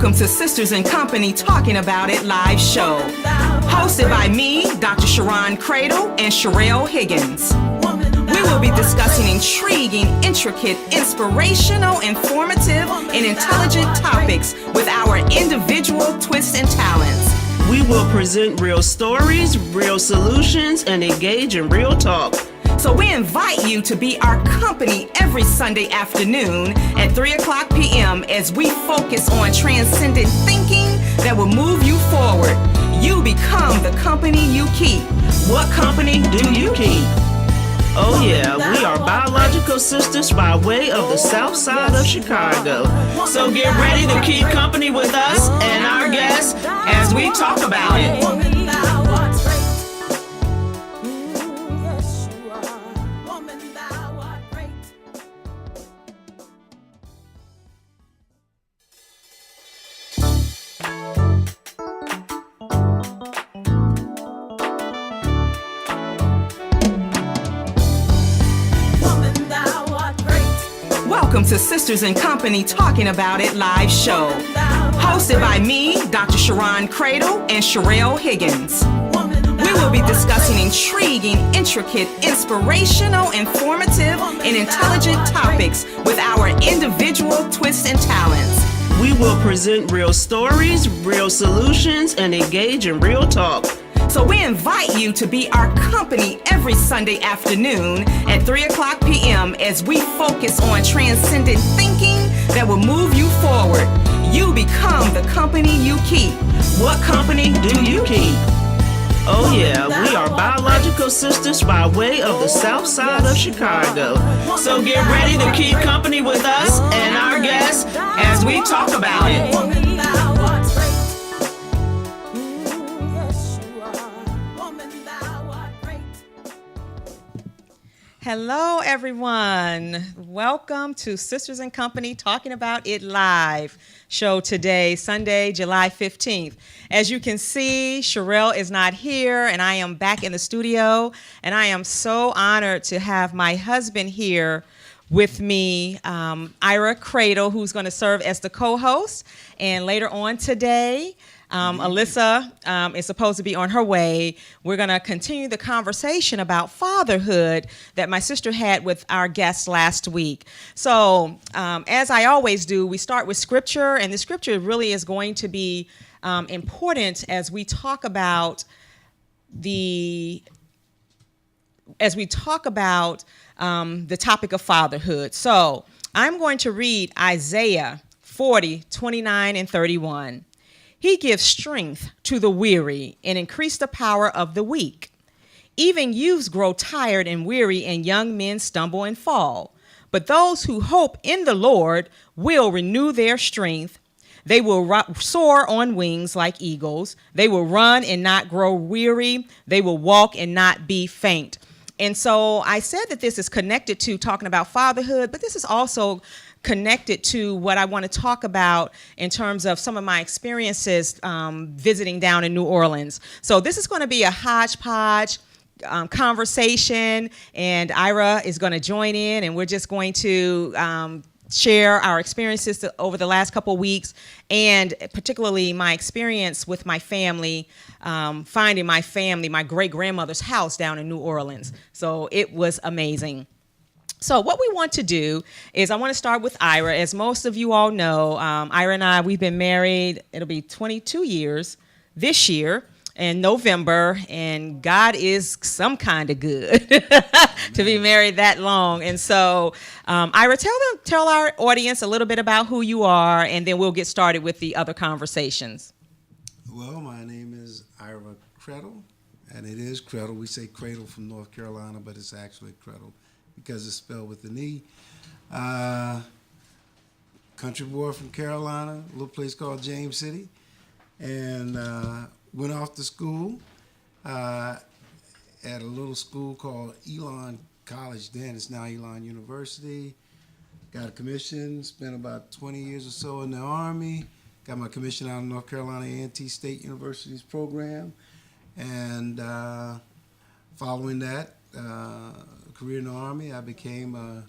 Welcome to Sisters in Company Talking About It live show. Hosted by me, Dr. Sharon Cradle and Sherelle Higgins. We will be discussing intriguing, intricate, inspirational, informative, and intelligent topics with our individual twists and talents. We will present real stories, real solutions, and engage in real talk. So we invite you to be our company every Sunday afternoon at 3 o'clock p.m. as we focus on transcendent thinking that will move you forward. You become the company you keep. What company do you keep? Oh yeah, we are biological sisters by way of the south side of Chicago. So get ready to keep company with us and our guests as we talk about it. Welcome to Sisters in Company Talking About It live show. Hosted by me, Dr. Sharon Cradle and Sherelle Higgins. We will be discussing intriguing, intricate, inspirational, informative, and intelligent topics with our individual twists and talents. We will present real stories, real solutions, and engage in real talk. So we invite you to be our company every Sunday afternoon at 3 o'clock p.m. as we focus on transcendent thinking that will move you forward. You become the company you keep. What company do you keep? Oh yeah, we are biological sisters by way of the south side of Chicago. So get ready to keep company with us and our guests as we talk about it. Hello, everyone. Welcome to Sisters in Company Talking About It Live show today, Sunday, July 15th. As you can see, Sherelle is not here, and I am back in the studio, and I am so honored to have my husband here with me, Ira Cradle, who's going to serve as the co-host, and later on today, Alyssa is supposed to be on her way. We're going to continue the conversation about fatherhood that my sister had with our guests last week. So, as I always do, we start with scripture, and the scripture really is going to be important as we talk about the topic of fatherhood. So, I'm going to read Isaiah 40:29 and 31. He gives strength to the weary and increase the power of the weak. Even youths grow tired and weary, and young men stumble and fall. But those who hope in the Lord will renew their strength. They will soar on wings like eagles. They will run and not grow weary. They will walk and not be faint. And so I said that this is connected to talking about fatherhood, but this is also connected to what I want to talk about in terms of some of my experiences visiting down in New Orleans. So this is going to be a hodgepodge conversation, and Ira is going to join in, and we're just going to share our experiences over the last couple of weeks, and particularly my experience with my family, finding my great-grandmother's house down in New Orleans. So it was amazing. So what we want to do is I want to start with Ira. As most of you all know, Ira and I, we've been married, it'll be 22 years this year in November, and God is some kind of good to be married that long. And so, Ira, tell our audience a little bit about who you are, and then we'll get started with the other conversations. Well, my name is Ira Cradle, and it is Cradle. We say Cradle from North Carolina, but it's actually Cradle because it's spelled with an E. Country boy from Carolina, a little place called James City, and went off to school at a little school called Elon College then. It's now Elon University. Got a commission, spent about 20 years or so in the Army. Got my commission out of North Carolina A&T State University's program. And following that, career in the Army, I became a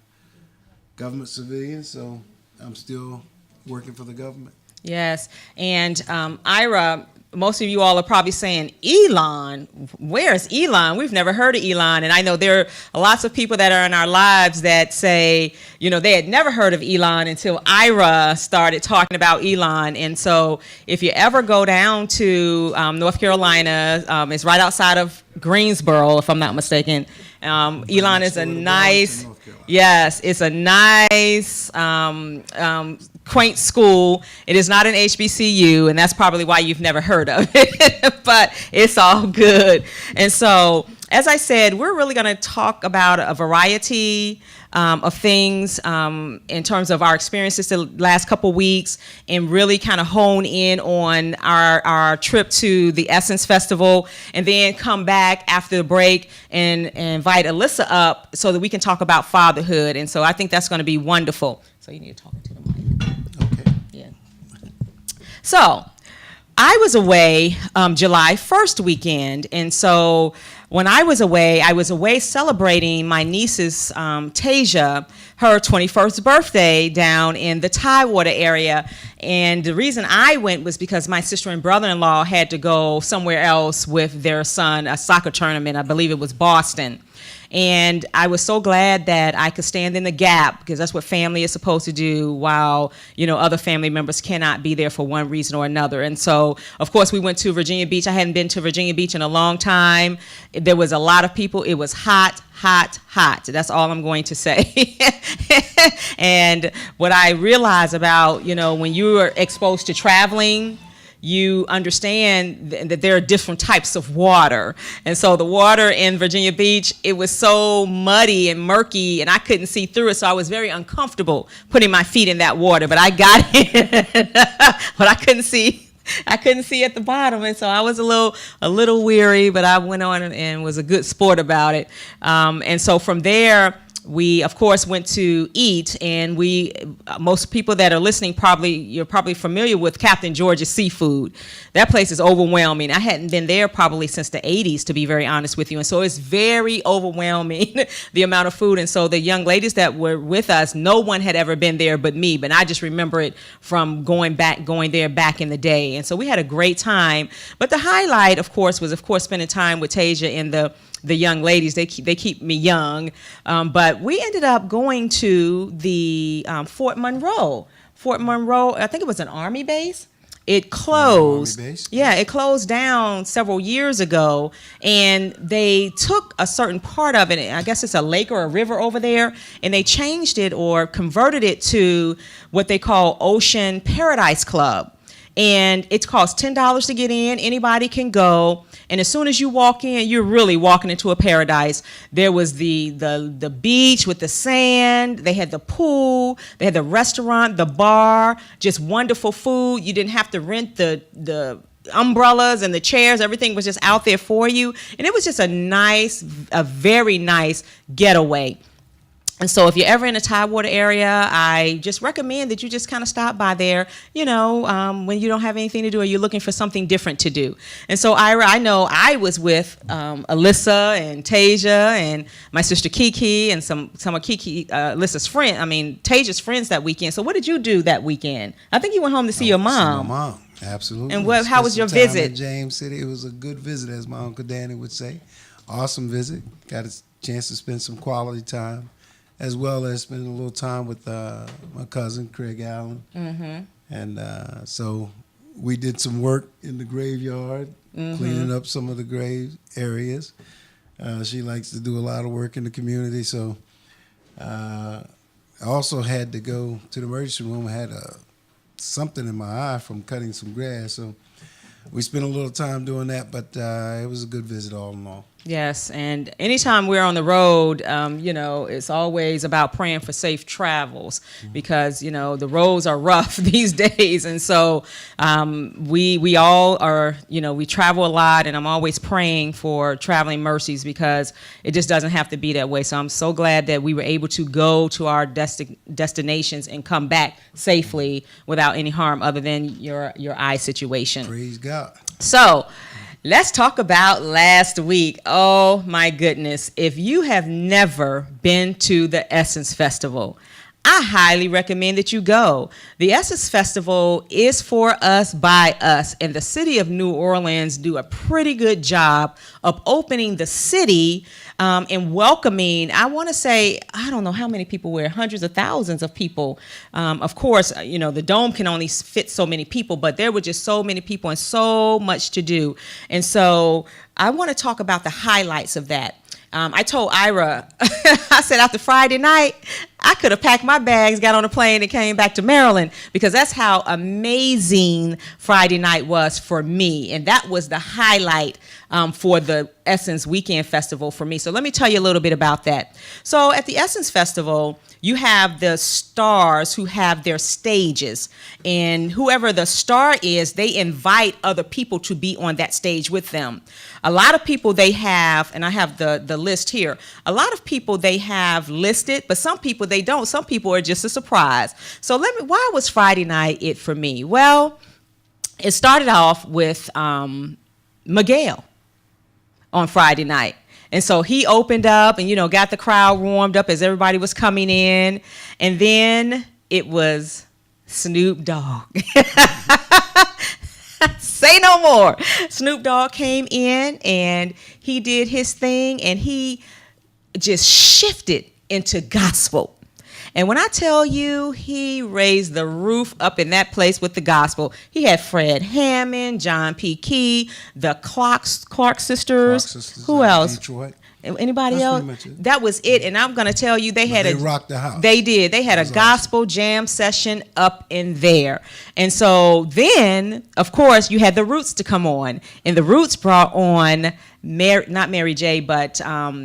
government civilian, so I'm still working for the government. Yes. And Ira, most of you all are probably saying, Elon, where's Elon? We've never heard of Elon. And I know there are lots of people that are in our lives that say, they had never heard of Elon until Ira started talking about Elon. And so if you ever go down to North Carolina, it's right outside of Greensboro, if I'm not mistaken. Elon is a nice, yes, it's a nice, quaint school. It is not an HBCU, and that's probably why you've never heard of it, but it's all good. And so, as I said, we're really going to talk about a variety of things in terms of our experiences the last couple weeks, and really kind of hone in on our trip to the Essence Festival, and then come back after the break and invite Alyssa up so that we can talk about fatherhood. And so I think that's going to be wonderful. So you need to talk into the mic. Okay. Yeah. So I was away July 1st weekend, and so when I was away celebrating my niece's, Tasia, her 21st birthday down in the Tidewater area. And the reason I went was because my sister and brother-in-law had to go somewhere else with their son, a soccer tournament. I believe it was Boston. And I was so glad that I could stand in the gap, because that's what family is supposed to do while, other family members cannot be there for one reason or another. And so, of course, we went to Virginia Beach. I hadn't been to Virginia Beach in a long time. There was a lot of people. It was hot, hot, hot. That's all I'm going to say. And what I realized about, when you are exposed to traveling, you understand that there are different types of water. And so the water in Virginia Beach, it was so muddy and murky, and I couldn't see through it, so I was very uncomfortable putting my feet in that water. But I got in, but I couldn't see at the bottom, and so I was a little weary, but I went on and was a good sport about it. And so from there, we, of course, went to eat, and most people that are listening, you're probably familiar with Captain George's Seafood. That place is overwhelming. I hadn't been there probably since the 80s, to be very honest with you, and so it's very overwhelming, the amount of food. And so the young ladies that were with us, no one had ever been there but me, but I just remember it from going there back in the day. And so we had a great time. But the highlight, of course, was, spending time with Tasia and the young ladies. They keep me young, but we ended up going to the Fort Monroe. I think it was an Army base. It closed. Army base? Yeah, it closed down several years ago, and they took a certain part of it. I guess it's a lake or a river over there, and they changed it or converted it to what they call Ocean Paradise Club. And it costs $10 to get in. Anybody can go. And as soon as you walk in, you're really walking into a paradise. There was the beach with the sand. They had the pool. They had the restaurant, the bar, just wonderful food. You didn't have to rent the umbrellas and the chairs. Everything was just out there for you. And it was just a very nice getaway. And so if you're ever in the Tidewater area, I just recommend that you just kind of stop by there, when you don't have anything to do or you're looking for something different to do. And so, Ira, I know I was with Alyssa and Tasia and my sister Kiki and some of Alyssa's Tasia's friends that weekend. So what did you do that weekend? I think you went home to see your mom. See my mom, absolutely. And how was your Spent some time visit? in James City. It was a good visit, as my Uncle Danny would say. Awesome visit. Got a chance to spend some quality time, as well as spending a little time with my cousin, Craig Allen. Mm-hmm. And so we did some work in the graveyard, cleaning up some of the grave areas. She likes to do a lot of work in the community. So I also had to go to the emergency room. I had something in my eye from cutting some grass. So we spent a little time doing that, but it was a good visit all in all. Yes, and anytime we're on the road, it's always about praying for safe travels, because, the roads are rough these days. And so we all are, we travel a lot, and I'm always praying for traveling mercies, because it just doesn't have to be that way. So I'm so glad that we were able to go to our destinations and come back safely without any harm other than your eye situation. Praise God. So let's talk about last week. Oh, my goodness. If you have never been to the Essence Festival, I highly recommend that you go. The Essence Festival is for us, by us, and the city of New Orleans do a pretty good job of opening the city and welcoming, I want to say, I don't know how many people were, hundreds of thousands of people. Of course, the dome can only fit so many people, but there were just so many people and so much to do. And so I want to talk about the highlights of that. I told Ira, I said after Friday night, I could have packed my bags, got on a plane, and came back to Maryland, because that's how amazing Friday night was for me. And that was the highlight for the Essence Weekend Festival for me. So let me tell you a little bit about that. So at the Essence Festival, you have the stars who have their stages, and whoever the star is, they invite other people to be on that stage with them. A lot of people they have, and I have the list here, a lot of people they have listed, but some people they don't. Some people are just a surprise. So why was Friday night it for me? Well, it started off with Miguel on Friday night. And so he opened up and, got the crowd warmed up as everybody was coming in. And then it was Snoop Dogg. Say no more. Snoop Dogg came in and he did his thing, and he just shifted into gospel. And when I tell you, he raised the roof up in that place with the gospel. He had Fred Hammond, John P. Key, the Clark sisters. Who else? Detroit. Anybody That's else? pretty much it. That was it. And I'm going to tell you, they rocked the house. They did. They had a gospel jam session up in there. And so then, of course, you had the Roots to come on. And the Roots brought on not Mary J., but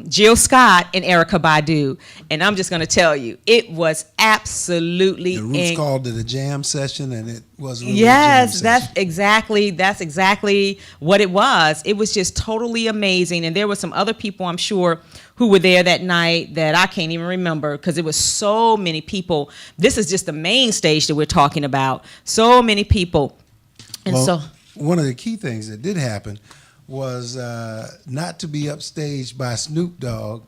Jill Scott and Erykah Badu. And I'm just going to tell you, it was absolutely... The Roots called it a jam session, and it was really yes, a jam that's session. that's exactly what it was. It was just totally amazing. And there were some other people, I'm sure, who were there that night that I can't even remember, because it was so many people. This is just the main stage that we're talking about. So many people. And one of the key things that did happen was not to be upstaged by Snoop Dogg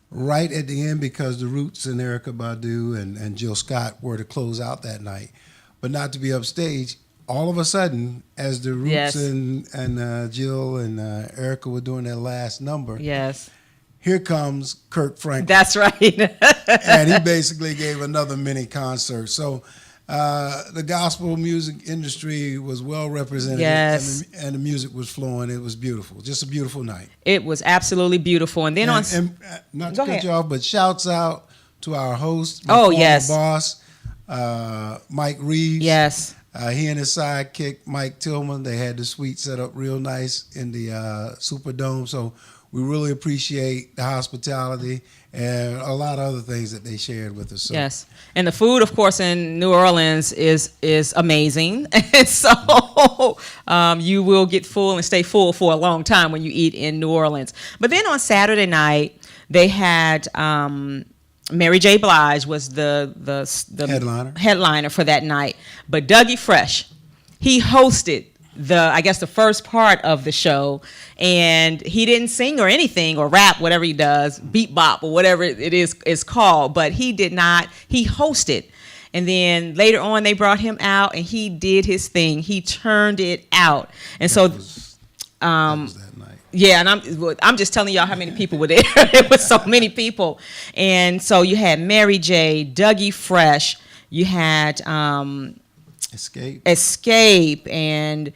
right at the end, because the Roots and Erykah Badu and Jill Scott were to close out that night, but not to be upstaged. All of a sudden, as the Roots and Jill and Erykah were doing their last number, here comes Kirk Franklin. That's right. And he basically gave another mini concert. So the gospel music industry was well represented, and the music was flowing. It was beautiful, just a beautiful night. It was absolutely beautiful. And then not to cut you off, but shouts out to our host, boss, Mike Reeves. Yes. He and his sidekick, Mike Tillman, they had the suite set up real nice in the Superdome. So we really appreciate the hospitality and a lot of other things that they shared with us. So. Yes, and the food, of course, in New Orleans is amazing, and so you will get full and stay full for a long time when you eat in New Orleans. But then on Saturday night, they had Mary J. Blige was the headliner for that night, but Dougie Fresh, he hosted the first part of the show, and he didn't sing or anything or rap, whatever he does, beat bop or whatever it is called, but he did not. He hosted, and then later on they brought him out and he did his thing. He turned it out, and that was that night. Yeah, and I'm just telling y'all how many people were there. It was so many people, and so you had Mary J., Dougie Fresh, you had Escape, and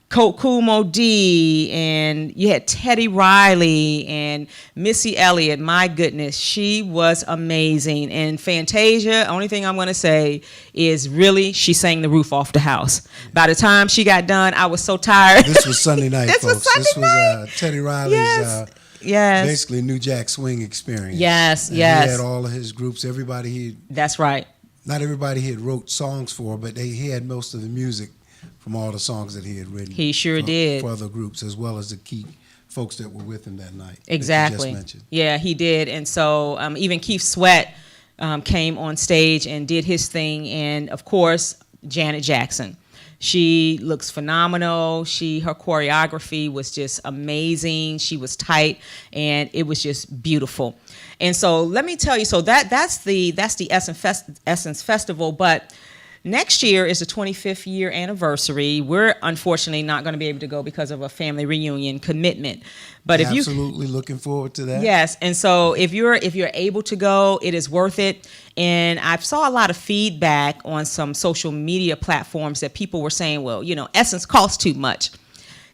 Kokumo D, and you had Teddy Riley and Missy Elliott. My goodness, she was amazing. And Fantasia, only thing I'm going to say is really she sang the roof off the house. By the time she got done, I was so tired. This was Sunday night, folks. This was Teddy Riley's basically New Jack Swing experience. Yes. He had all of his groups, everybody That's right. Not everybody he had wrote songs for, but he had most of the music from all the songs that he had written. He sure did. For other groups, as well as the key folks that were with him that night. Exactly. Yeah, he did. And so even Keith Sweat came on stage and did his thing. And, of course, Janet Jackson. She looks phenomenal. Her choreography was just amazing. She was tight, and it was just beautiful. And so let me tell you, so that's the Essence Festival, but next year is the 25th year anniversary. We're unfortunately not going to be able to go because of a family reunion commitment. But if you absolutely looking forward to that. Yes, and so if you're able to go, it is worth it. And I saw a lot of feedback on some social media platforms that people were saying, well, Essence costs too much.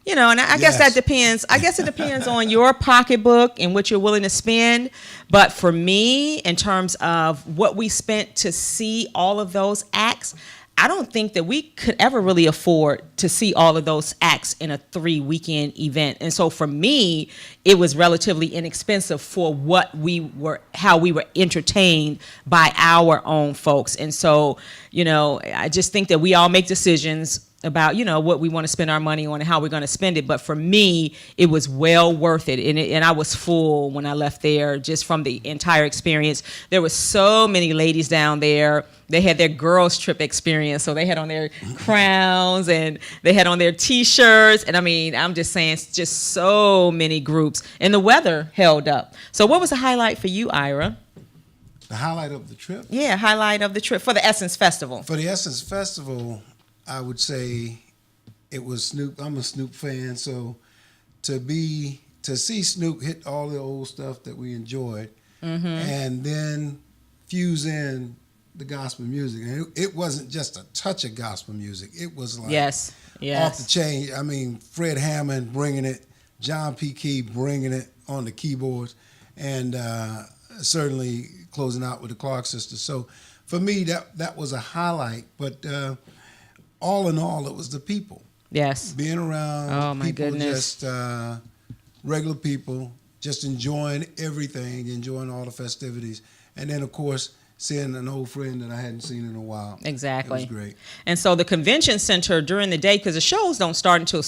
And I guess that depends. I guess it depends on your pocketbook and what you're willing to spend. But for me, in terms of what we spent to see all of those acts, I don't think that we could ever really afford to see all of those acts in a 3-weekend event. And so for me, it was relatively inexpensive for how we were entertained by our own folks. And so, I just think that we all make decisions about what we want to spend our money on and how we're going to spend it. But for me, it was well worth it. And I was full when I left there just from the entire experience. There were so many ladies down there. They had their girls trip experience. So they had on their crowns and they had on their T-shirts. And I mean, I'm just saying, it's just so many groups. And the weather held up. So what was the highlight for you, Ira? The highlight of the trip? Yeah, highlight of the trip for the Essence Festival. For the Essence Festival, I would say it was Snoop. I'm a Snoop fan, so to see Snoop hit all the old stuff that we enjoyed, and then fuse in the gospel music. And it wasn't just a touch of gospel music. It was like yes. off the chain. I mean, Fred Hammond bringing it, John P. Key bringing it on the keyboards, and certainly closing out with the Clark sisters. So for me, that was a highlight, but all in all, it was the people. Yes. Being around people, goodness. just regular people, just enjoying everything, enjoying all the festivities. And then, of course, seeing an old friend that I hadn't seen in a while. Exactly. It was great. And so the convention center during the day, because the shows don't start until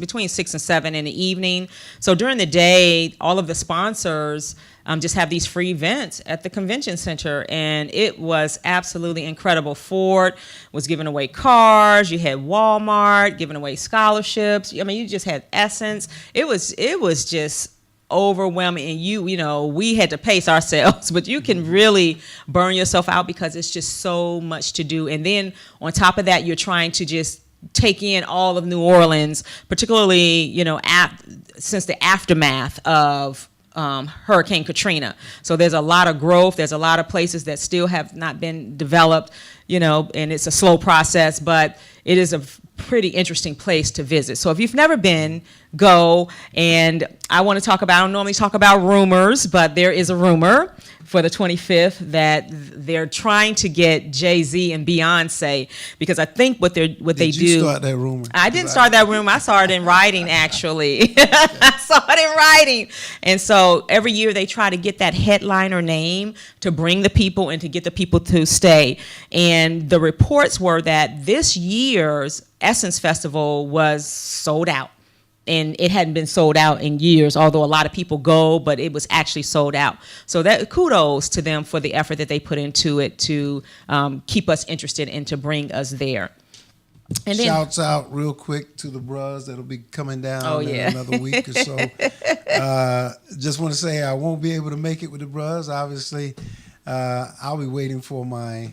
between 6 and 7 in the evening. So during the day, all of the sponsors just have these free events at the convention center. And it was absolutely incredible. Ford was giving away cars. You had Walmart giving away scholarships. I mean, you just had Essence. It was just overwhelming, and we had to pace ourselves, but you can really burn yourself out because it's just so much to do. And then on top of that, you're trying to just take in all of New Orleans, particularly since the aftermath of Hurricane Katrina. So there's a lot of growth. There's a lot of places that still have not been developed, and it's a slow process, but it is a pretty interesting place to visit. So if you've never been, go. And I don't normally talk about rumors, but there is a rumor for the 25th that they're trying to get Jay-Z and Beyonce, because I think what they do. Did you start that rumor? I didn't start that rumor. I saw it in writing, actually. I saw it in writing. And so every year they try to get that headliner name to bring the people and to get the people to stay. And the reports were that this year's Essence Festival was sold out. And it hadn't been sold out in years, although a lot of people go, but it was actually sold out. So that kudos to them for the effort that they put into it to keep us interested and to bring us there. And then, shouts out real quick to the bros that'll be coming down in another week or so. Just want to say I won't be able to make it with the bros. Obviously, I'll be waiting for my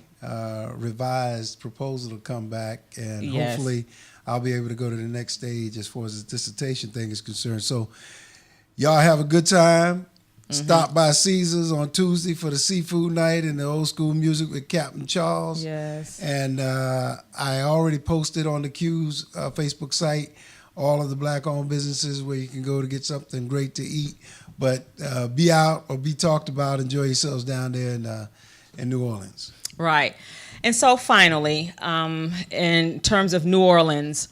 revised proposal to come back, and hopefully I'll be able to go to the next stage as far as the dissertation thing is concerned. So y'all have a good time. Stop by Caesars on Tuesday for the seafood night and the old school music with Captain Charles. Yes. And I already posted on the Q's Facebook site all of the black-owned businesses where you can go to get something great to eat. But be out or be talked about. Enjoy yourselves down there in New Orleans. Right. And so finally, in terms of New Orleans,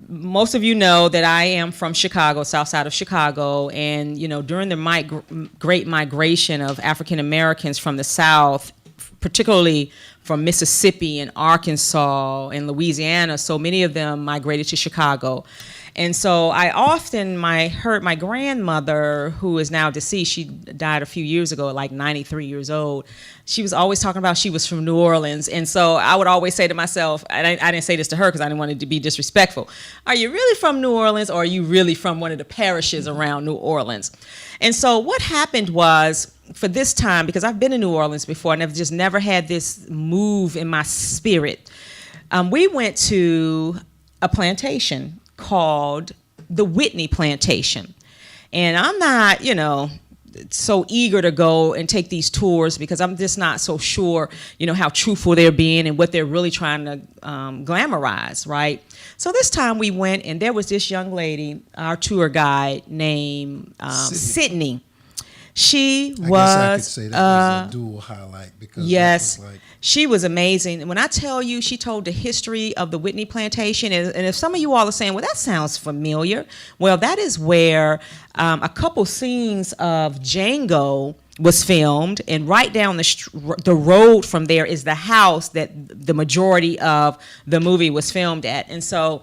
most of you know that I am from Chicago, south side of Chicago, and during the great migration of African Americans from the South, particularly from Mississippi and Arkansas and Louisiana, so many of them migrated to Chicago. And so I often heard my grandmother, who is now deceased, she died a few years ago at like 93 years old. She was always talking about she was from New Orleans. And so I would always say to myself, and I didn't say this to her because I didn't want it to be disrespectful, are you really from New Orleans, or are you really from one of the parishes around New Orleans? And so what happened was, for this time, because I've been in New Orleans before and I've just never had this move in my spirit, we went to a plantation called the Whitney Plantation. And I'm not, so eager to go and take these tours because I'm just not so sure, how truthful they're being and what they're really trying to glamorize, right? So this time we went, and there was this young lady, our tour guide, named Sydney. She was, I guess I could say that was a dual highlight because yes, that was like, she was amazing. And when I tell you, she told the history of the Whitney Plantation, and if some of you all are saying, well, that sounds familiar, well, that is where a couple scenes of Django was filmed, and right down the road from there is the house that the majority of the movie was filmed at. And so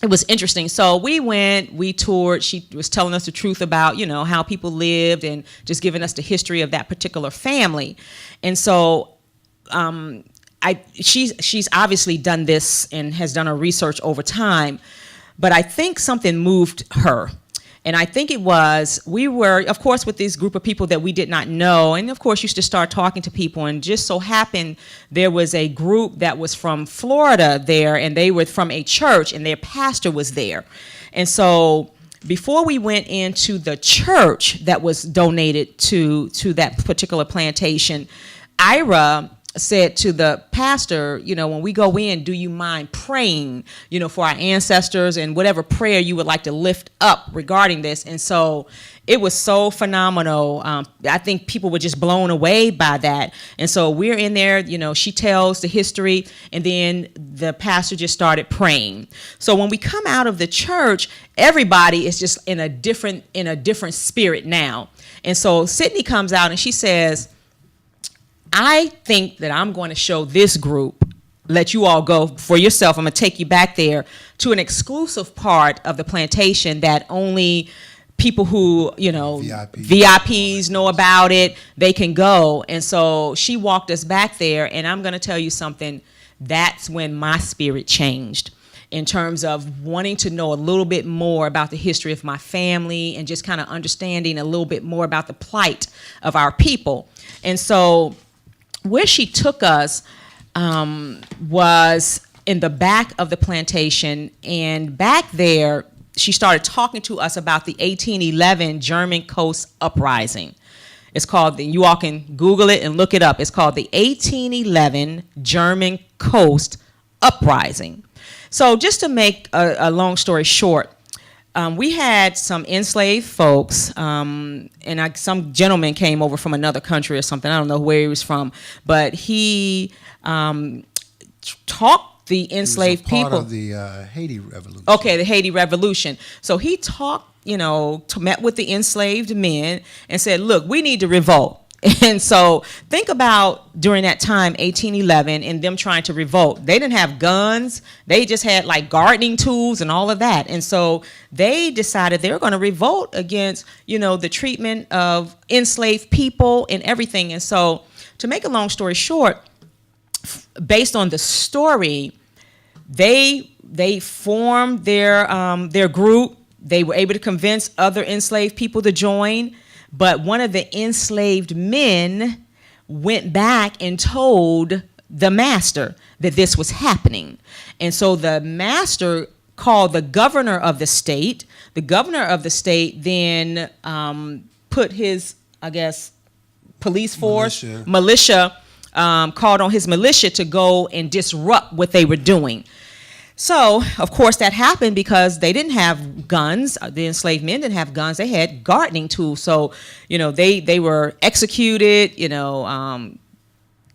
it was interesting. So we went, we toured. She was telling us the truth about, how people lived and just giving us the history of that particular family. And so she's obviously done this and has done her research over time, but I think something moved her. And I think it was, we were, of course, with this group of people that we did not know. And of course, used to start talking to people. And just so happened, there was a group that was from Florida there, and they were from a church, and their pastor was there. And so before we went into the church that was donated to that particular plantation, Ira said to the pastor, when we go in, do you mind praying, for our ancestors and whatever prayer you would like to lift up regarding this? And so it was so phenomenal. I think people were just blown away by that. And so we're in there, she tells the history, and then the pastor just started praying. So when we come out of the church, everybody is just in a different spirit now. And so Sydney comes out and she says, I think that I'm going to show this group, let you all go for yourself. I'm going to take you back there to an exclusive part of the plantation that only people who, VIPs know about it, they can go. And so she walked us back there, and I'm going to tell you something, that's when my spirit changed in terms of wanting to know a little bit more about the history of my family and just kind of understanding a little bit more about the plight of our people. And so where she took us was in the back of the plantation, and back there, she started talking to us about the 1811 German Coast Uprising. It's called, you all can Google it and look it up. It's called the 1811 German Coast Uprising. So just to make a long story short, we had some enslaved folks, and some gentleman came over from another country or something. I don't know where he was from, but he taught the enslaved people. Part of the Haiti Revolution. Okay, the Haiti Revolution. So he talked, met with the enslaved men and said, look, we need to revolt. And so think about during that time, 1811, and them trying to revolt. They didn't have guns. They just had like gardening tools and all of that. And so they decided they were going to revolt against, the treatment of enslaved people and everything. And so to make a long story short, based on the story, they formed their group. They were able to convince other enslaved people to join. But one of the enslaved men went back and told the master that this was happening. And so the master called the governor of the state. The governor of the state then put his, police force, militia, called on his militia to go and disrupt what they were doing. So, of course, that happened because they didn't have guns. The enslaved men didn't have guns. They had gardening tools. So, they were executed,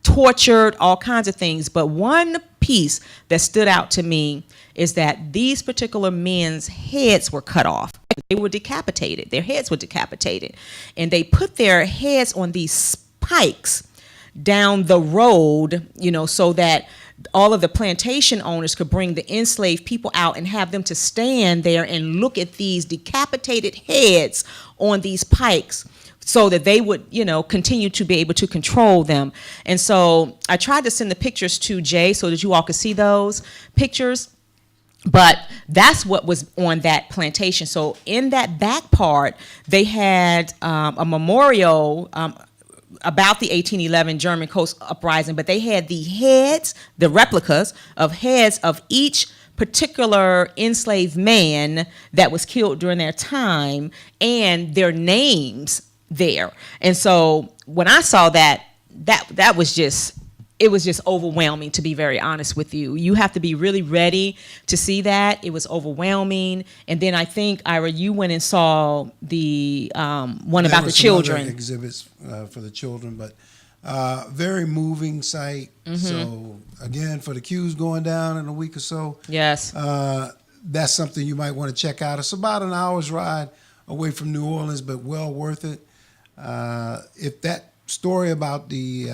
tortured, all kinds of things. But one piece that stood out to me is that these particular men's heads were cut off. They were decapitated. Their heads were decapitated. And they put their heads on these spikes down the road, so that all of the plantation owners could bring the enslaved people out and have them to stand there and look at these decapitated heads on these pikes, so that they would, continue to be able to control them. And so I tried to send the pictures to Jay so that you all could see those pictures. But that's what was on that plantation. So in that back part, they had a memorial about the 1811 German Coast Uprising, but they had the heads, the replicas of heads of each particular enslaved man that was killed during their time, and their names there. And so when I saw that was just, it was just overwhelming, to be very honest with you. You have to be really ready to see that. It was overwhelming. And then I think, Ira, you went and saw the one about the children. Other exhibits for the children, but very moving sight. So again, for the queues going down in a week or so, yes, that's something you might want to check out. It's about an hour's ride away from New Orleans, but well worth it. If that story about the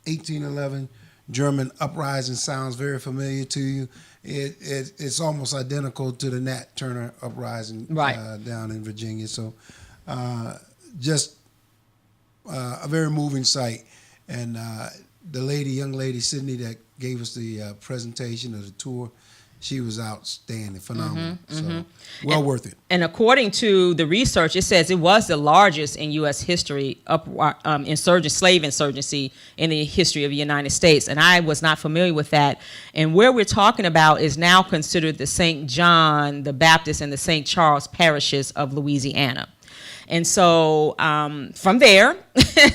1811 German uprising sounds very familiar to you, it's almost identical to the Nat Turner uprising down in Virginia. So just a very moving sight. And the young lady, Sydney, that gave us the presentation of the tour, she was outstanding, phenomenal. So well worth it. And according to the research, it says it was the largest in U.S. history slave insurgency in the history of the United States. And I was not familiar with that. And where we're talking about is now considered the St. John the Baptist and the St. Charles parishes of Louisiana. And so from there,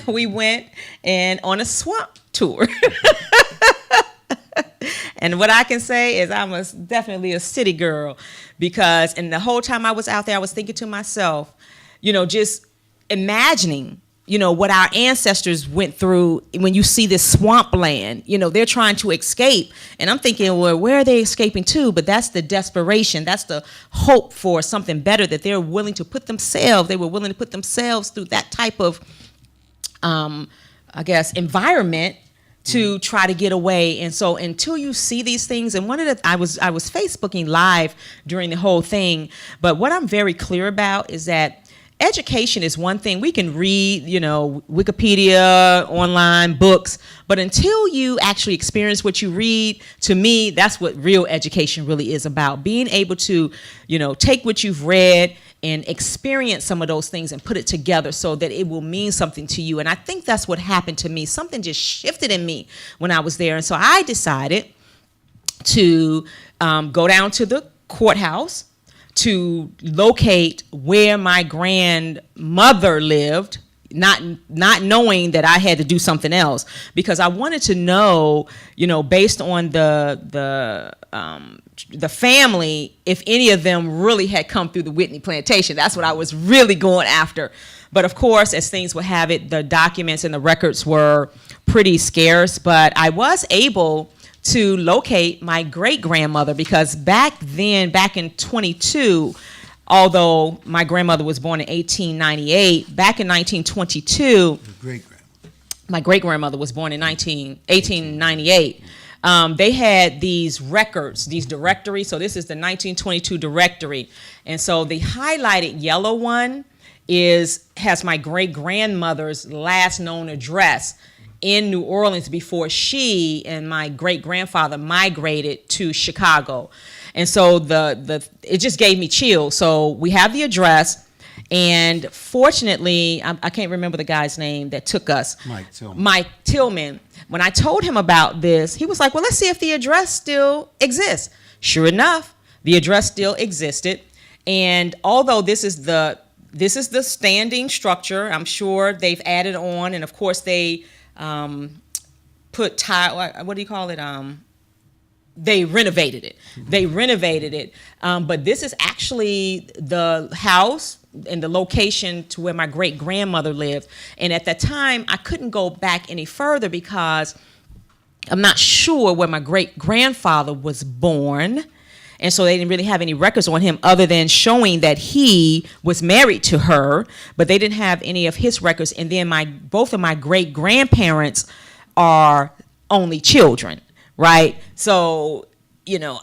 we went on a swamp tour. And what I can say is I'm definitely a city girl, because, and the whole time I was out there, I was thinking to myself, just imagining, what our ancestors went through when you see this swampland. They're trying to escape. And I'm thinking, well, where are they escaping to? But that's the desperation. That's the hope for something better, that they were willing to put themselves through that type of, environment to try to get away. And so until you see these things, and I was Facebooking live during the whole thing, but what I'm very clear about is that education is one thing. We can read, Wikipedia, online, books, but until you actually experience what you read, to me, that's what real education really is about. Being able to, take what you've read and experience some of those things and put it together so that it will mean something to you. And I think that's what happened to me. Something just shifted in me when I was there. And so I decided to go down to the courthouse to locate where my grandmother lived, not knowing that I had to do something else, because I wanted to know, based on the family, if any of them really had come through the Whitney plantation. That's what I was really going after. But of course, as things would have it, the documents and the records were pretty scarce, but I was able to locate my great-grandmother, because back in 22, although my grandmother was born in 1898, back in 1922, my great-grandmother was born in 1898. They had these records, these directories. So this is the 1922 directory. And so the highlighted yellow one has my great-grandmother's last known address in New Orleans before she and my great-grandfather migrated to Chicago. And so it just gave me chills. So we have the address, and fortunately, I can't remember the guy's name that took us. Mike Tillman. When I told him about this, he was like, well, let's see if the address still exists. Sure enough, the address still existed. And although this is the standing structure, I'm sure they've added on, and of course they put tile, what do you call it? They renovated it. But this is actually the house and the location to where my great-grandmother lived. And at that time, I couldn't go back any further because I'm not sure where my great-grandfather was born. And so they didn't really have any records on him other than showing that he was married to her, but they didn't have any of his records. And then both of my great-grandparents are only children, right? So,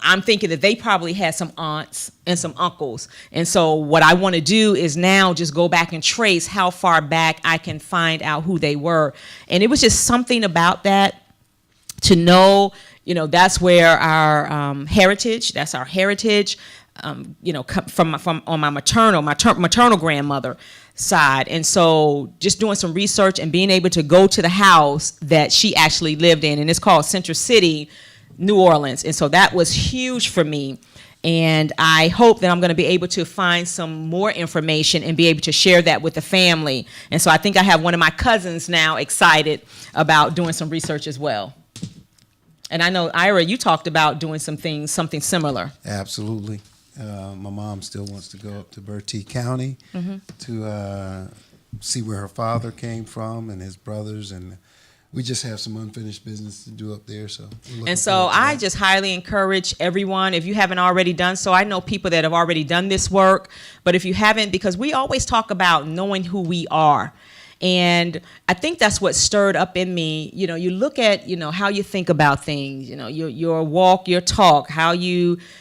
I'm thinking that they probably had some aunts and some uncles. And so what I want to do is now just go back and trace how far back I can find out who they were. And it was just something about that to know, that's where our heritage, that's our heritage, from on my maternal grandmother side. And so just doing some research and being able to go to the house that she actually lived in, and it's called Central City, New Orleans. And so that was huge for me. And I hope that I'm going to be able to find some more information and be able to share that with the family. And so I think I have one of my cousins now excited about doing some research as well. And I know, Ira, you talked about doing something similar. Absolutely. My mom still wants to go up to Bertie County to see where her father came from and his brothers, and we just have some unfinished business to do up there. And so I just highly encourage everyone, if you haven't already done so, I know people that have already done this work, but if you haven't, because we always talk about knowing who we are. And I think that's what stirred up in me. You look at, how you think about things, your walk, your talk,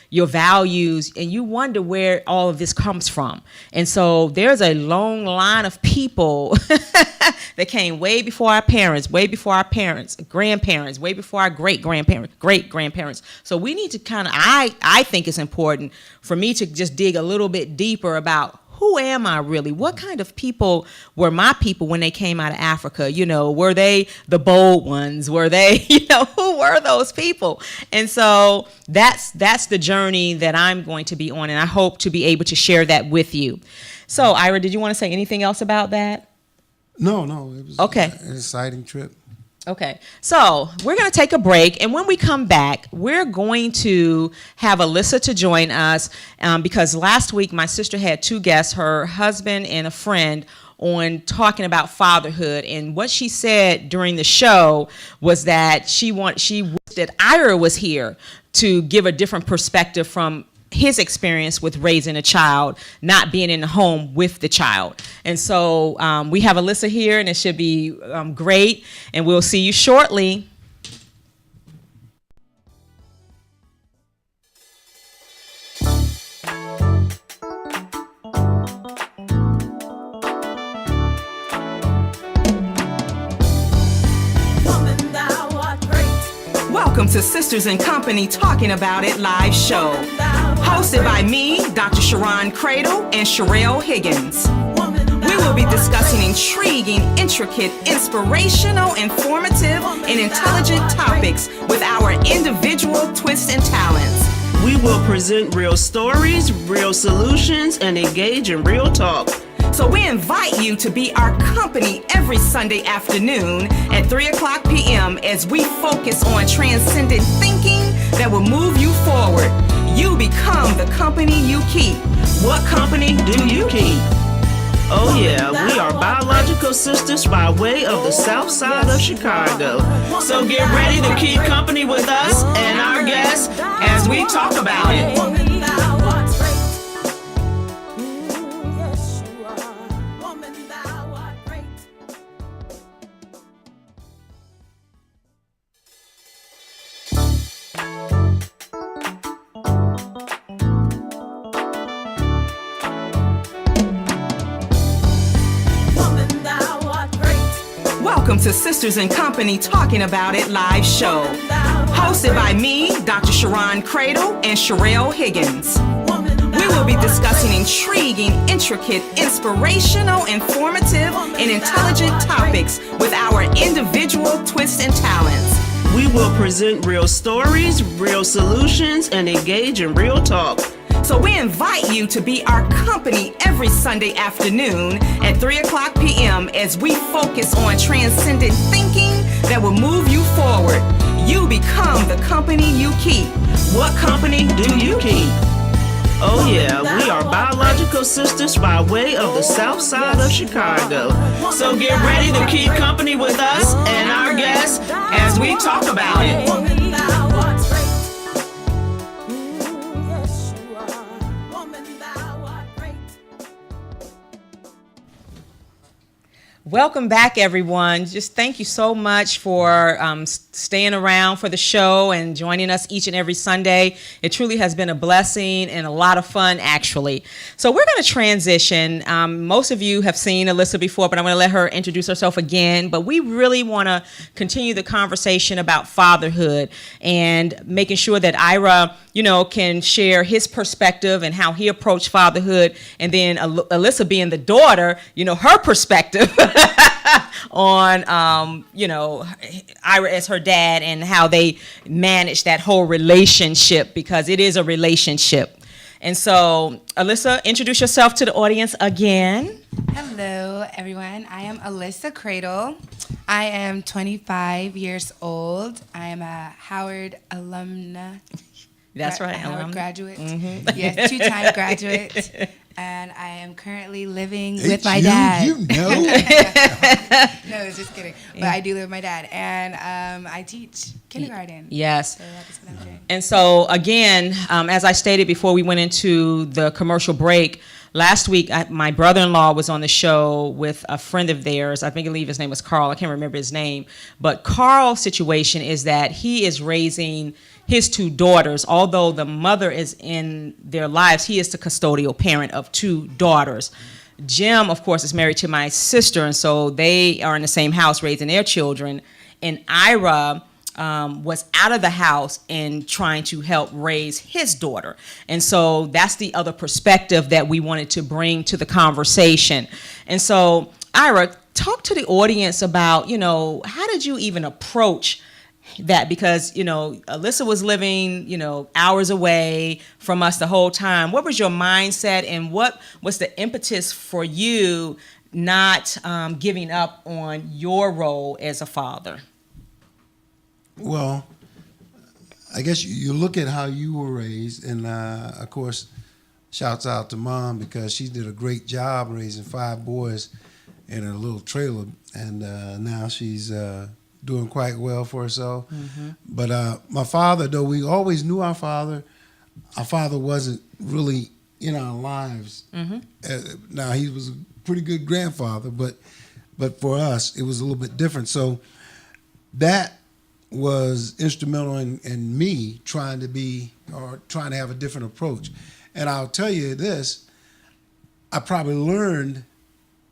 your values, and you wonder where all of this comes from. And so there's a long line of people that came way before our parents, grandparents, way before our great-grandparents. So we need to I think it's important for me to just dig a little bit deeper about who am I really? What kind of people were my people when they came out of Africa? Were they the bold ones? Were they, who were those people? And so that's the journey that I'm going to be on, and I hope to be able to share that with you. So, Ira, did you want to say anything else about that? No, it was okay. An exciting trip. Okay, so we're going to take a break, and when we come back, we're going to have Alyssa to join us because last week my sister had two guests, her husband and a friend, on talking about fatherhood. And what she said during the show was that she wished that Ira was here to give a different perspective from his experience with raising a child, not being in the home with the child. And so we have Alyssa here, and it should be great. And we'll see you shortly. Welcome to Sisters in Company Talking About It live show. Hosted by me, Dr. Sharon Cradle, and Sherelle Higgins. We will be discussing intriguing, intricate, inspirational, informative, and intelligent topics with our individual twists and talents. We will present real stories, real solutions, and engage in real talk. So we invite you to be our company every Sunday afternoon at 3:00 p.m. as we focus on transcendent thinking that will move you forward. You become the company you keep. What company do you keep? Oh yeah, we are biological sisters by way of the south side of Chicago. So get ready to keep company with us and our guests as we talk about it. Welcome to Sisters in Company Talking About It live show. Hosted by me, Dr. Sharon Cradle, and Sherelle Higgins. We will be discussing intriguing, intricate, inspirational, informative, and intelligent topics with our individual twists and talents. We will present real stories, real solutions, and engage in real talk. So we invite you to be our company every Sunday afternoon at 3:00 p.m. as we focus on transcendent thinking that will move you forward. You become the company you keep. What company do you keep? Oh yeah, we are biological sisters by way of the south side of Chicago. So get ready to keep company with us and our guests as we talk about it. Welcome back, everyone. Just thank you so much for staying around for the show and joining us each and every Sunday. It truly has been a blessing and a lot of fun, actually. So we're going to transition. Most of you have seen Alyssa before, but I'm going to let her introduce herself again. But we really want to continue the conversation about fatherhood and making sure that Ira, can share his perspective and how he approached fatherhood. And then Alyssa being the daughter, her perspective on, Ira as her dad and how they manage that whole relationship, because it is a relationship. And so, Alyssa, introduce yourself to the audience again. Hello, everyone. I am Alyssa Cradle. I am 25 years old. I am a Howard alumna. That's right. Howard graduate. Mm-hmm. Yes, 2-time graduate. And I am currently living It's with my you, dad. You know. No, it's just kidding. But I do live with my dad. And I teach kindergarten. Yes. So that's what I'm doing. And so, again, as I stated before we went into the commercial break, last week my brother-in-law was on the show with a friend of theirs. I believe his name was Carl. I can't remember his name. But Carl's situation is that he is raising his 2 daughters. Although the mother is in their lives, he is the custodial parent of 2 daughters. Jim, of course, is married to my sister, and so they are in the same house raising their children. And Ira was out of the house and trying to help raise his daughter. And so that's the other perspective that we wanted to bring to the conversation. And so, Ira, talk to the audience about, how did you even approach that? Because, Alyssa was living, hours away from us the whole time. What was your mindset, and what was the impetus for you not giving up on your role as a father? Well, I guess you look at how you were raised, and of course, shouts out to Mom, because she did a great job raising 5 boys in a little trailer, and now she's doing quite well for herself. Mm-hmm. But my father, though we always knew our father wasn't really in our lives. Mm-hmm. Now, he was a pretty good grandfather, but for us, it was a little bit different. So that was instrumental in me trying to have a different approach. And I'll tell you this, I probably learned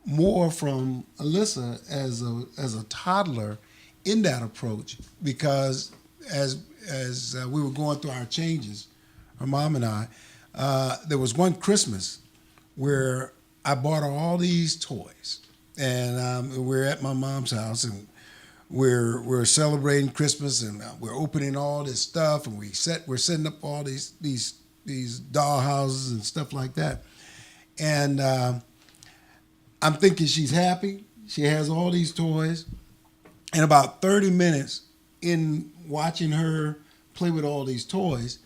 more from Alyssa as a toddler in that approach, because as we were going through our changes, her mom and I, there was one Christmas where I bought her all these toys, and we're at my mom's house, and we're celebrating Christmas, and we're opening all this stuff, and we're setting up all these doll houses and stuff like that, and I'm thinking she's happy. She has all these toys. And about 30 minutes in watching her play with all these toys,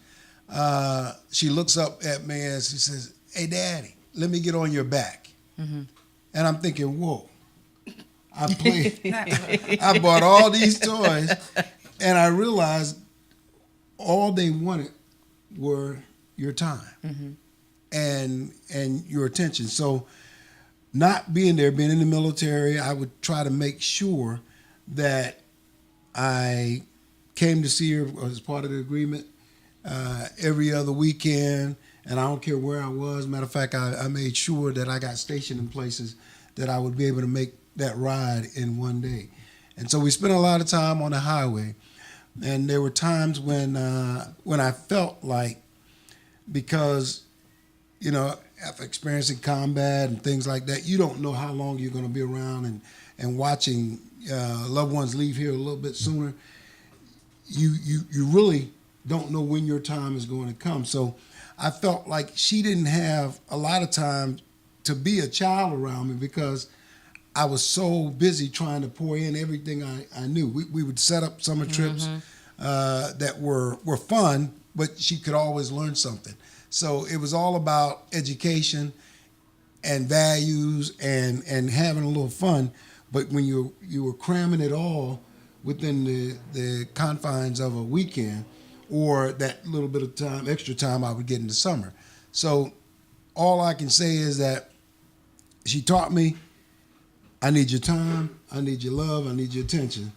she looks up at me and she says, "Hey, Daddy, let me get on your back." Mm-hmm. And I'm thinking, whoa. I bought all these toys, and I realized all they wanted were your time, mm-hmm. and your attention. So not being there, being in the military, I would try to make sure that I came to see her as part of the agreement every other weekend, and I don't care where I was. Matter of fact, I made sure that I got stationed in places that I would be able to make that ride in one day. And so we spent a lot of time on the highway, and there were times when I felt like, because, after experiencing combat and things like that, you don't know how long you're going to be around, and watching loved ones leave here a little bit sooner, you really don't know when your time is going to come. So I felt like she didn't have a lot of time to be a child around me, because I was so busy trying to pour in everything I knew. We would set up summer trips that were fun, but she could always learn something. So it was all about education and values and having a little fun. But when you were cramming it all within the confines of a weekend, or that little bit of time, extra time I would get in the summer. So all I can say is that she taught me I need your time, I need your love, I need your attention.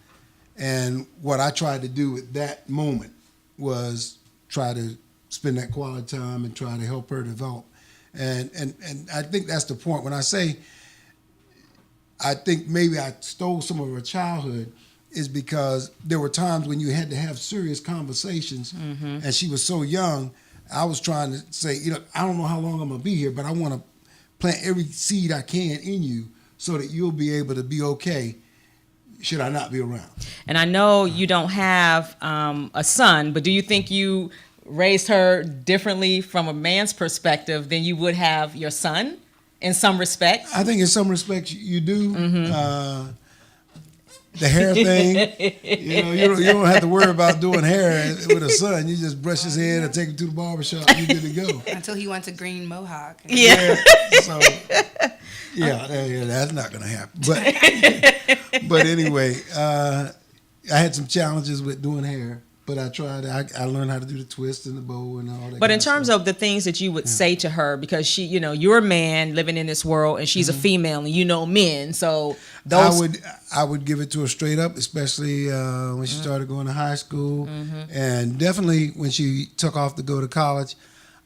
And what I tried to do at that moment was try to spend that quality time and try to help her develop. And I think that's the point. When I say I think maybe I stole some of her childhood is because there were times when you had to have serious conversations and she was so young. I was trying to say, I don't know how long I'm going to be here, but I want to plant every seed I can in you so that you'll be able to be okay should I not be around. And I know you don't have a son, but do you think you raised her differently from a man's perspective than you would have your son in some respects? I think in some respects you do. The hair thing, you don't have to worry about doing hair with a son. You just brush his head or take him to the barbershop and you're good to go. Until he wants a green mohawk. Yeah. So, that's not going to happen. But anyway, I had some challenges with doing hair. But I tried. I learned how to do the twist and the bow and all that. But in terms of the things that you would say to her, because she, you're a man living in this world, and she's a female, and men. So those I would give it to her straight up, especially when she started going to high school, and definitely when she took off to go to college.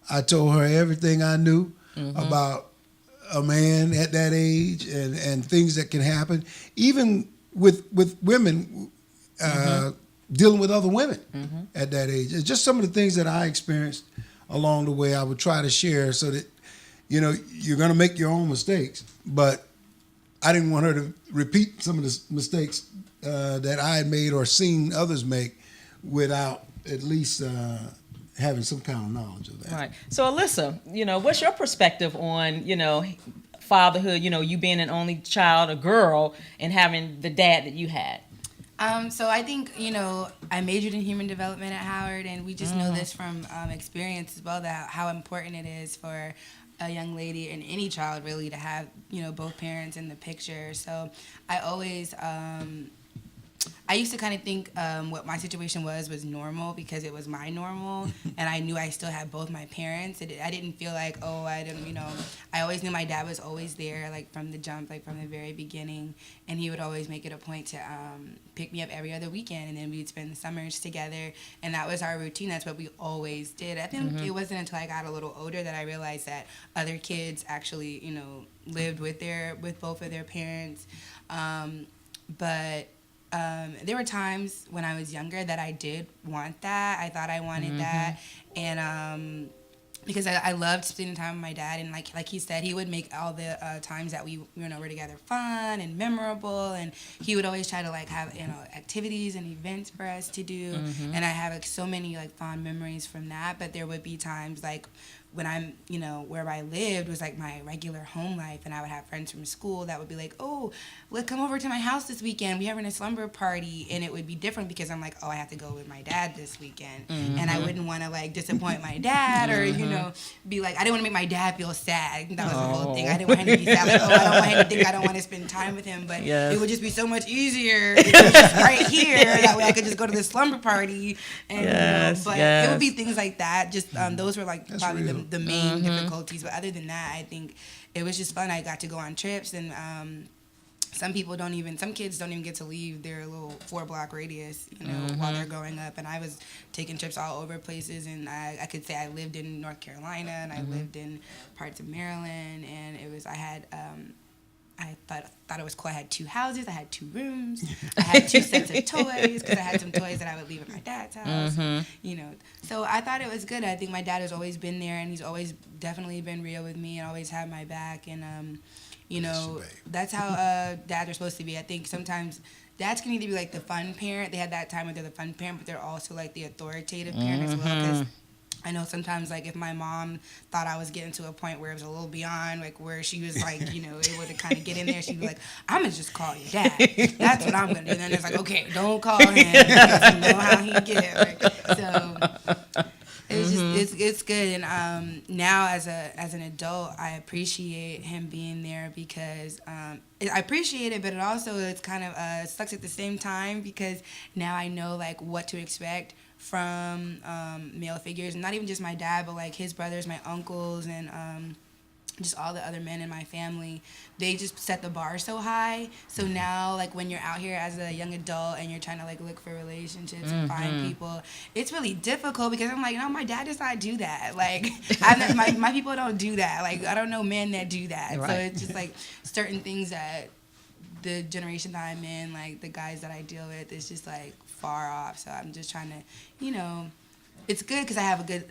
I told her everything I knew about a man at that age and things that can happen, even with women. Dealing with other women at that age. It's just some of the things that I experienced along the way I would try to share so that, you're going to make your own mistakes, but I didn't want her to repeat some of the mistakes that I had made or seen others make without at least having some kind of knowledge of that. Right. So Alyssa, what's your perspective on, fatherhood, you being an only child, a girl, and having the dad that you had? So I think, I majored in human development at Howard, and we just know this from experience as well, that how important it is for a young lady and any child really to have, both parents in the picture. So I always, I used to kind of think what my situation was normal because it was my normal, and I knew I still had both my parents. I didn't feel like, I always knew my dad was always there, like from the jump, like from the very beginning, and he would always make it a point to pick me up every other weekend, and then we'd spend the summers together, and that was our routine. That's what we always did. I think it wasn't until I got a little older that I realized that other kids actually, lived with both of their parents, but there were times when I was younger that I did want that. I thought I wanted that, and because I loved spending time with my dad, and like he said, he would make all the times that we were together fun and memorable, and he would always try to have activities and events for us to do, and I have so many fond memories from that. But there would be times when I'm, where I lived was my regular home life, and I would have friends from school that would be like, oh, let's come over to my house this weekend. We're having a slumber party, and it would be different because I'm I have to go with my dad this weekend, and I wouldn't want to disappoint my dad or, be I didn't want to make my dad feel sad. That was the whole thing. I didn't want him to be sad, I don't want him to think I don't want to spend time with him, but it would just be so much easier if it was just right here. That way I could just go to the slumber party, and it would be things like that. Just those were probably the main difficulties, but other than that, I think it was just fun. I got to go on trips, and some kids don't even get to leave their little 4-block radius, while they're growing up. And I was taking trips all over places, and I could say I lived in North Carolina, and I lived in parts of Maryland, and I thought it was cool. I had 2 houses. I had 2 rooms. I had 2 sets of toys because I had some toys that I would leave at my dad's house. So I thought it was good. I think my dad has always been there, and he's always definitely been real with me and always had my back. And that's how dads are supposed to be. I think sometimes dads can either be the fun parent. They have that time where they're the fun parent, but they're also the authoritative parent as well. Because I know sometimes, if my mom thought I was getting to a point where it was a little beyond, where she was, able to kind of get in there, she'd be like, I'm going to just call your dad. That's what I'm going to do. And then it's okay, don't call him because you know how he gets. So it's just, it's good. And now as an adult, I appreciate him being there because I appreciate it, but it also it's kind of sucks at the same time because now I know, what to expect from male figures, not even just my dad, but his brothers, my uncles, and just all the other men in my family, they just set the bar so high. So now, like, when you're out here as a young adult and you're trying to, like, look for relationships and find people, it's really difficult because I'm like, no, my dad does not do that. Like, my people don't do that. Like, I don't know men that do that. Right. So it's just, like, certain things that the generation that I'm in, like, the guys that I deal with, is just, like, far off. So I'm just trying to, it's good because I have a good,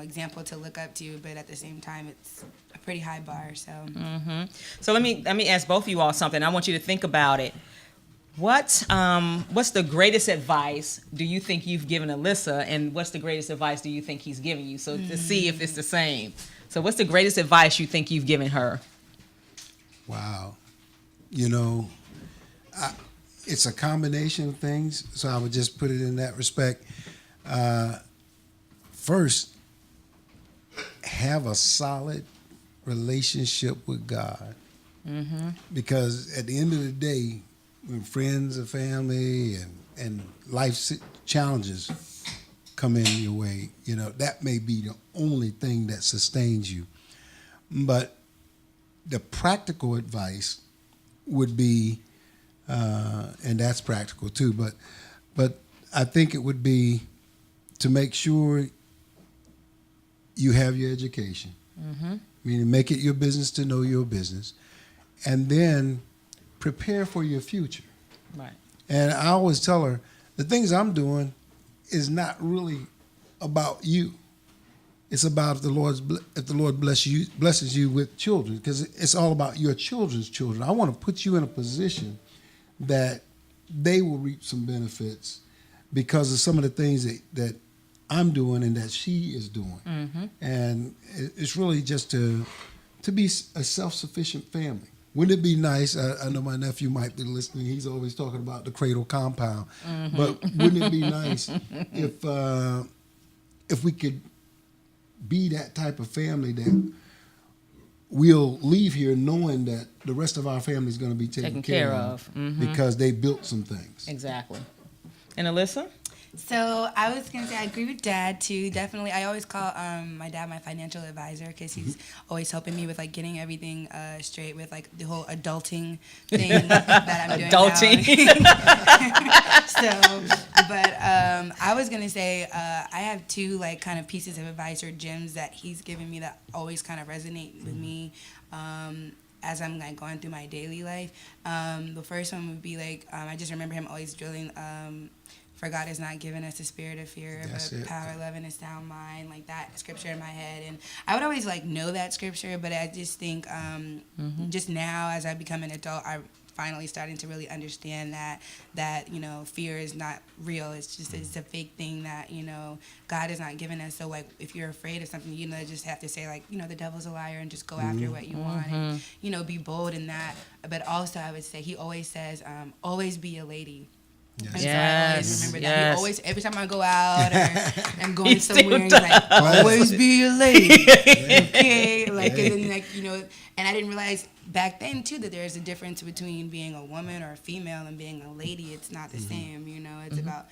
example to look up to, but at the same time, it's a pretty high bar. So, So let me ask both of you all something. I want you to think about it. What's the greatest advice do you think you've given Alyssa, and what's the greatest advice do you think he's giving you? So to see if it's the same. So what's the greatest advice you think you've given her? Wow. It's a combination of things, so I would just put it in that respect. First, have a solid relationship with God. Because at the end of the day, when friends or family and life challenges come in your way, that may be the only thing that sustains you. But the practical advice would be, and that's practical too, but I think it would be to make sure you have your education. Meaning make it your business to know your business. And then prepare for your future. Right. And I always tell her, the things I'm doing is not really about you. It's about if the Lord blesses you with children, because it's all about your children's children. I want to put you in a position that they will reap some benefits because of some of the things that I'm doing and that she is doing. And it's really just to be a self-sufficient family. Wouldn't it be nice? I know my nephew might be listening. He's always talking about the cradle compound. But wouldn't it be nice if we could be that type of family that we'll leave here knowing that the rest of our family is going to be taken care of because they built some things. Exactly. And Alyssa? So I was going to say I agree with Dad, too. Definitely. I always call my dad my financial advisor because he's always helping me with, like, getting everything straight with, like, the whole adulting thing that I'm doing now. I was going to say I have two, like, kind of pieces of advice or gems that he's given me that always kind of resonate with me as I'm, like, going through my daily life. The first one would be, like, I just remember him always drilling for God has not given us a spirit of fear, but power, love, and a sound mind, like that scripture in my head. And I would always, like, know that scripture, but I just think just now as I become an adult, I'm finally starting to really understand that fear is not real. It's just it's a fake thing that, God has not given us. So, like, if you're afraid of something, just have to say, like, the devil's a liar and just go after what you want and, be bold in that. But also I would say he always says, always be a lady. Yes. So I always remember that. He always, every time I go out or I'm going somewhere, he's like, always be a lady. Okay? Like, and then, like, and I didn't realize back then, too, that there's a difference between being a woman or a female and being a lady. It's not the same, It's about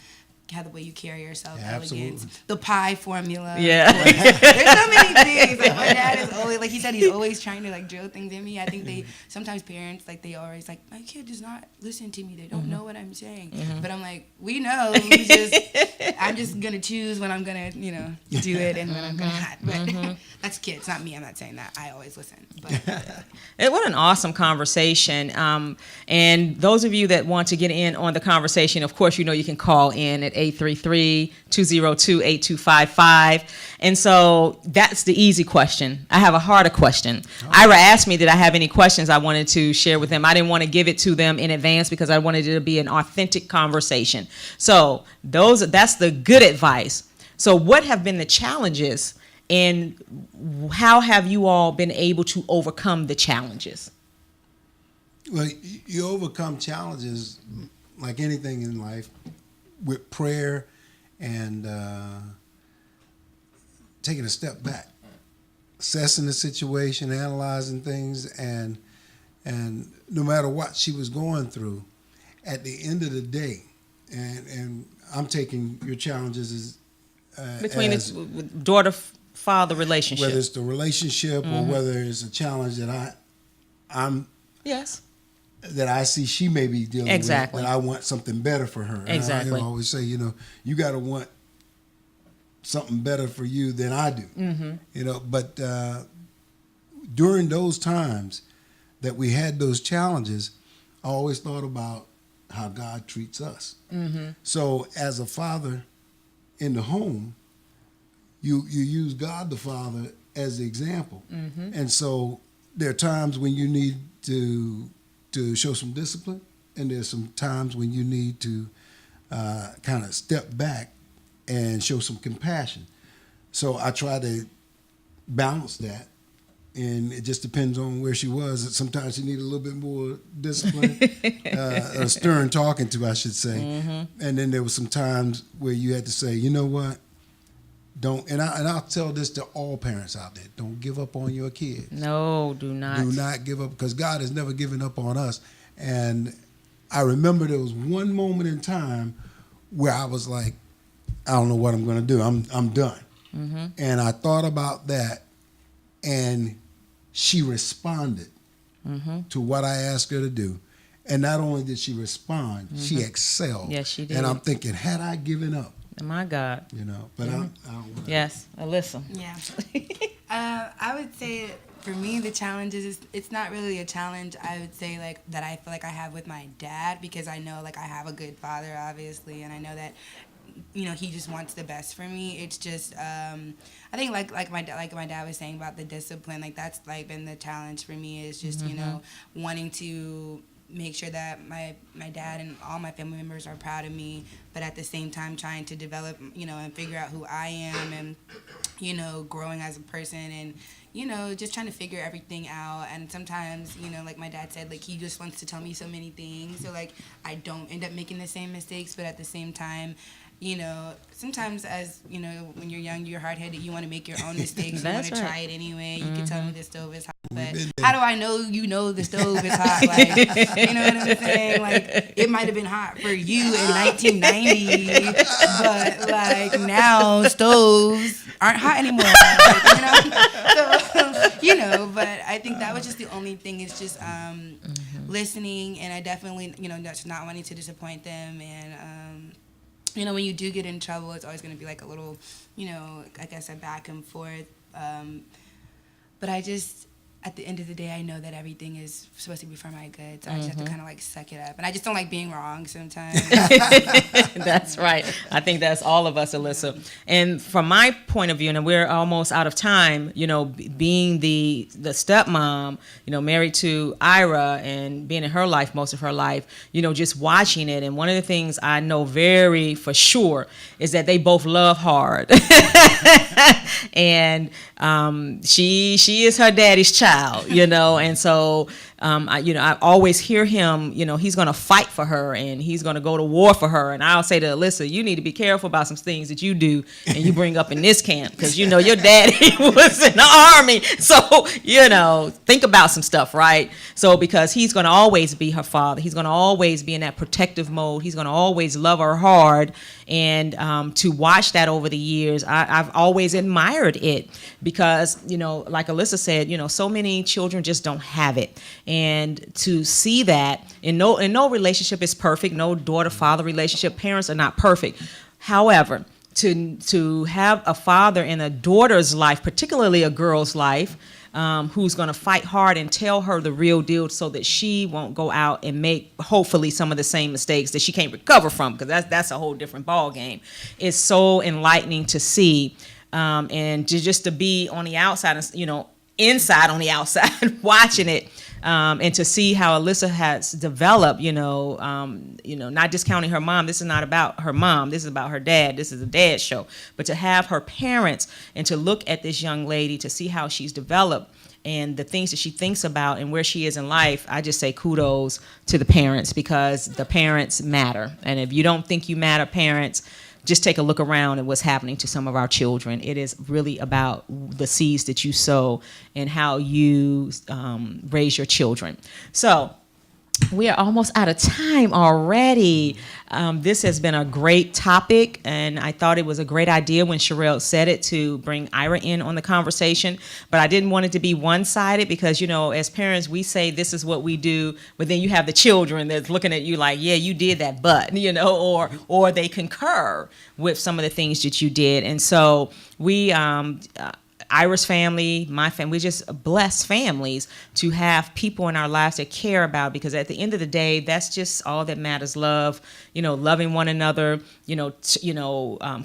how the way you carry yourself, elegance, the pie formula. Yeah. There's so many things. Like, my dad is always, like he said, he's always trying to, like, drill things in me. I think sometimes parents, like, they always, like, my kid does not listen to me. They don't know what I'm saying. But I'm like, we know. I'm just going to choose when I'm going to, do it and when I'm going to not. But that's kids, not me. I'm not saying that. I always listen. But What an awesome conversation. And those of you that want to get in on the conversation, of course, you can call in at 833-202-8255. And so that's the easy question. I have a harder question. Ira asked me, did I have any questions I wanted to share with them? I didn't want to give it to them in advance because I wanted it to be an authentic conversation. So that's the good advice. So what have been the challenges and how have you all been able to overcome the challenges? Well, you overcome challenges like anything in life with prayer and taking a step back, assessing the situation, analyzing things, and no matter what she was going through, at the end of the day, and I'm taking your challenges as between daughter father relationship. Whether it's the relationship or whether it's a challenge that I'm Yes. that I see she may be dealing Exactly. with, that I want something better for her. Exactly. And I always say, you got to want something better for you than I do. But during those times that we had those challenges, I always thought about how God treats us. So as a father in the home, you use God the Father as the example. And so there are times when you need to show some discipline, and there's some times when you need to kind of step back and show some compassion. So I try to balance that, and it just depends on where she was. Sometimes she needed a little bit more discipline, a stern talking to, I should say. And then there was some times where you had to say, you know what, don't. And I'll tell this to all parents out there: don't give up on your kids. No, do not. Do not give up, because God has never given up on us. And I remember there was one moment in time where I was like, I don't know what I'm going to do. I'm done. And I thought about that, and she responded to what I asked her to do. And not only did she respond, she excelled. Yes, she did. And I'm thinking, had I given up, My God. but I don't want to. Yes, Alyssa. Yeah. I would say for me, the challenge is it's not really a challenge. I would say like that I feel like I have with my dad, because I know like I have a good father, obviously, and I know that he just wants the best for me. It's just I think like my dad was saying about the discipline, like that's like been the challenge for me, is just wanting to make sure that my dad and all my family members are proud of me, but at the same time trying to develop and figure out who I am, and growing as a person, and just trying to figure everything out. And sometimes like my dad said, like he just wants to tell me so many things, so like I don't end up making the same mistakes, but at the same time sometimes as when you're young, you're hard-headed, you want to make your own mistakes. You want to try it anyway. You can tell me the stove is hot, but how do I know the stove is hot? Like, you know what I'm saying? Like, it might have been hot for you in 1990, but like now stoves aren't hot anymore. So, but I think that was just the only thing, is just listening, and I definitely just not wanting to disappoint them. And when you do get in trouble, it's always going to be like a little, I guess a back and forth. But I just, at the end of the day, I know that everything is supposed to be for my good. So I just have to kind of like suck it up. And I just don't like being wrong sometimes. That's right. I think that's all of us, Alyssa. And from my point of view, and we're almost out of time, being the stepmom, married to Ira and being in her life most of her life, just watching it. And one of the things I know very for sure is that they both love hard. And she is her daddy's child, and so I always hear him, he's going to fight for her, and he's going to go to war for her. And I'll say to Alyssa, you need to be careful about some things that you do and you bring up in this camp, because your daddy was in the army, so think about some stuff, right? So because he's going to always be her father, he's going to always be in that protective mode, he's going to always love her hard. And to watch that over the years, I've always admired it, because like Alyssa said, so many children just don't have it. And to see that, and no relationship is perfect, no daughter-father relationship, parents are not perfect. However, to have a father in a daughter's life, particularly a girl's life, who's going to fight hard and tell her the real deal, so that she won't go out and make hopefully some of the same mistakes that she can't recover from, because that's a whole different ball game. It's so enlightening to see, and just to be on the outside, inside on the outside watching it, and to see how Alyssa has developed, not discounting her mom. This is not about her mom. This is about her dad. This is a dad show. But to have her parents and to look at this young lady, to see how she's developed and the things that she thinks about and where she is in life, I just say kudos to the parents, because the parents matter. And if you don't think you matter, parents, just take a look around at what's happening to some of our children. It is really about the seeds that you sow and how you raise your children. So we are almost out of time already. This has been a great topic, and I thought it was a great idea when Sherelle said it to bring Ira in on the conversation, but I didn't want it to be one-sided because, you know, as parents, we say this is what we do, but then you have the children that's looking at you like, yeah, you did that, but, you know, or they concur with some of the things that you did. And so we, Ira's family, my family, we just bless families to have people in our lives that care about, because at the end of the day, that's just all that matters. Love, you know, loving one another,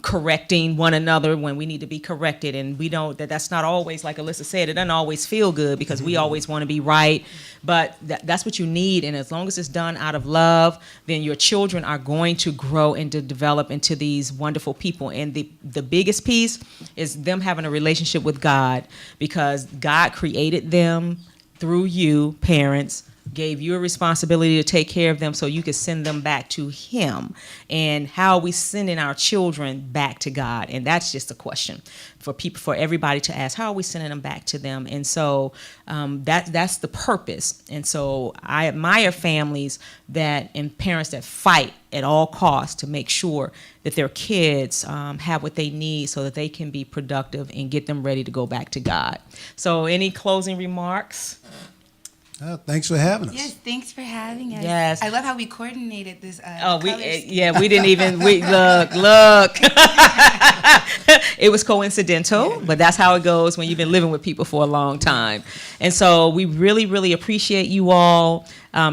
correcting one another when we need to be corrected. And we don't, that's not always, like Alyssa said, it doesn't always feel good because we always want to be right, but that's what you need. And as long as it's done out of love, then your children are going to grow and to develop into these wonderful people. And the biggest piece is them having a relationship with God, because God created them through you, parents, gave you a responsibility to take care of them so you could send them back to Him. And how are we sending our children back to God? And that's just a question for people, for everybody to ask. How are we sending them back to them? And so that's the purpose. And so I admire families and parents that fight at all costs to make sure that their kids have what they need so that they can be productive and get them ready to go back to God. So any closing remarks? Thanks for having us. Yes, thanks for having us. Yes. I love how we coordinated this. We didn't even, look. It was coincidental, but that's how it goes when you've been living with people for a long time. And so we really, really appreciate you all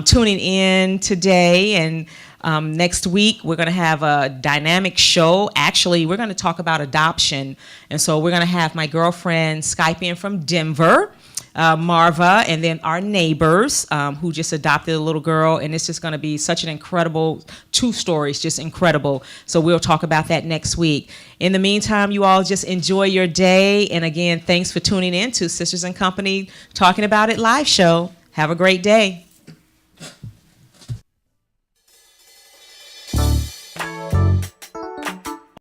tuning in today. And next week, we're going to have a dynamic show. Actually, we're going to talk about adoption. And so we're going to have my girlfriend Skype in from Denver, Marva, and then our neighbors who just adopted a little girl. And it's just going to be such an incredible, 2 stories, just incredible. So we'll talk about that next week. In the meantime, you all just enjoy your day. And again, thanks for tuning in to Sisters in Company Talking About It live show. Have a great day.